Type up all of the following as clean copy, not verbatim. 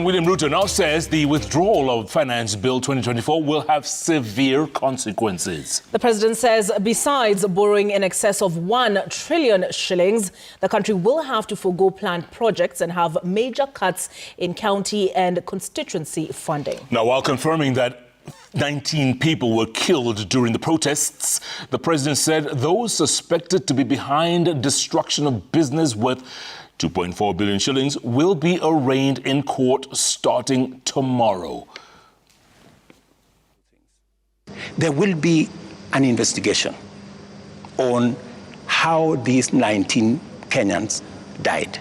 William Ruto now says the withdrawal of Finance Bill 2024 will have severe consequences. The president says besides borrowing in excess of 1 trillion shillings, the country will have to forego planned projects and have major cuts in county and constituency funding. Now, while confirming that 19 people were killed during the protests, the president said those suspected to be behind destruction of business worth 2.4 billion shillings will be arraigned in court starting tomorrow. There will be an investigation on how these 19 Kenyans died.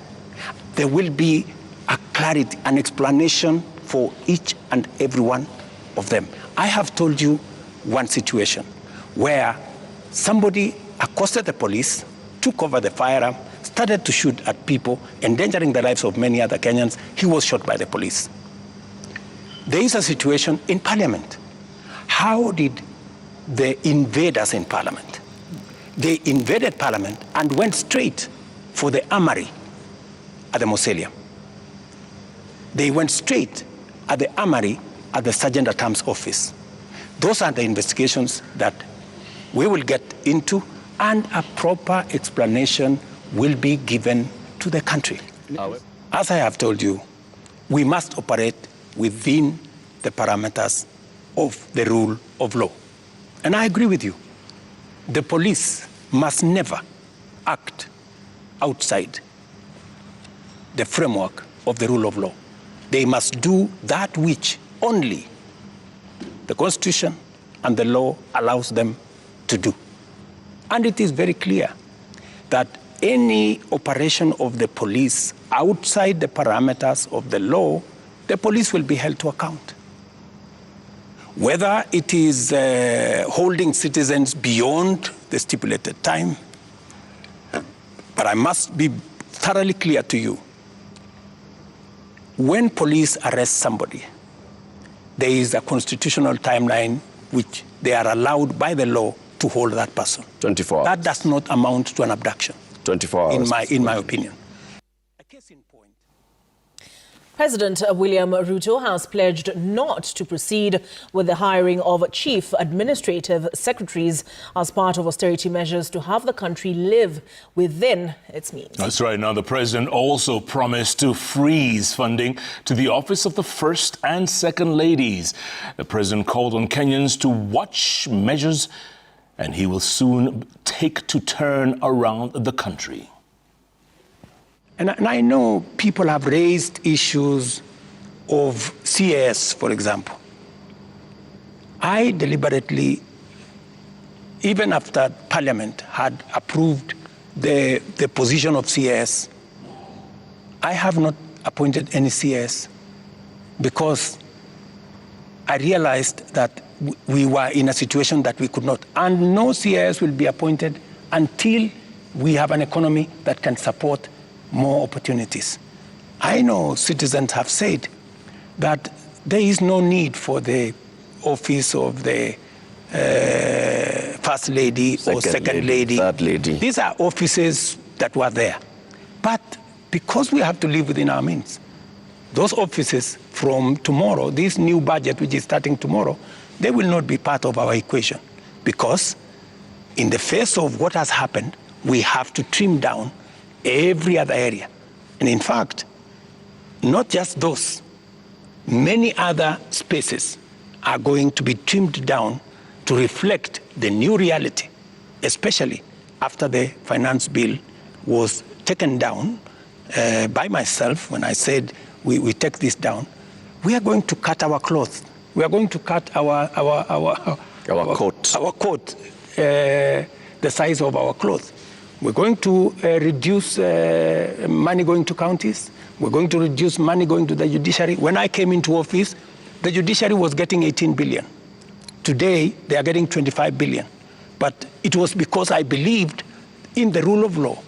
There will be a clarity, an explanation for each and every one of them. I have told you one situation where somebody accosted the police, took over the firearm, started to shoot at people, endangering the lives of many other Kenyans. He was shot by the police. There is a situation in Parliament. How did the invaders in Parliament? They invaded Parliament and went straight for the armory at the Mausoleum. They went straight at the armory at the Sergeant-at-Arms office. Those are the investigations that we will get into, and a proper explanation will be given to the country. As I have told you, we must operate within the parameters of the rule of law. And I agree with you. The police must never act outside the framework of the rule of law. They must do that which only the Constitution and the law allows them to do. And it is very clear that any operation of the police outside the parameters of the law, the police will be held to account. Whether it is holding citizens beyond the stipulated time, but I must be thoroughly clear to you. When police arrest somebody, there is a constitutional timeline which they are allowed by the law to hold that person. 24 hours. That does not amount to an abduction. 24 hours. In my opinion. A case in point. President William Ruto has pledged not to proceed with the hiring of chief administrative secretaries as part of austerity measures to have the country live within its means. That's right. Now, the president also promised to freeze funding to the office of the First and Second Ladies. The president called on Kenyans to watch measures, and he will soon take to turn around the country. And I know people have raised issues of CAS, for example. I deliberately, even after Parliament had approved the position of CAS, I have not appointed any CAS because I realized that we were in a situation that we could not. And no CAS will be appointed until we have an economy that can support more opportunities. I know citizens have said that there is no need for the office of the First Lady or Second Lady. Third Lady. These are offices that were there. But because we have to live within our means, those offices from tomorrow, this new budget which is starting tomorrow, they will not be part of our equation. Because in the face of what has happened, we have to trim down every other area. And in fact, not just those, many other spaces are going to be trimmed down to reflect the new reality, especially after the finance bill was taken down by myself. When I said we take this down, we are going to cut our clothes. We are going to cut our coat, the size of our clothes. We're going to reduce money going to counties. We're going to reduce money going to the judiciary. When I came into office, the judiciary was getting 18 billion. Today, they are getting 25 billion. But it was because I believed in the rule of law.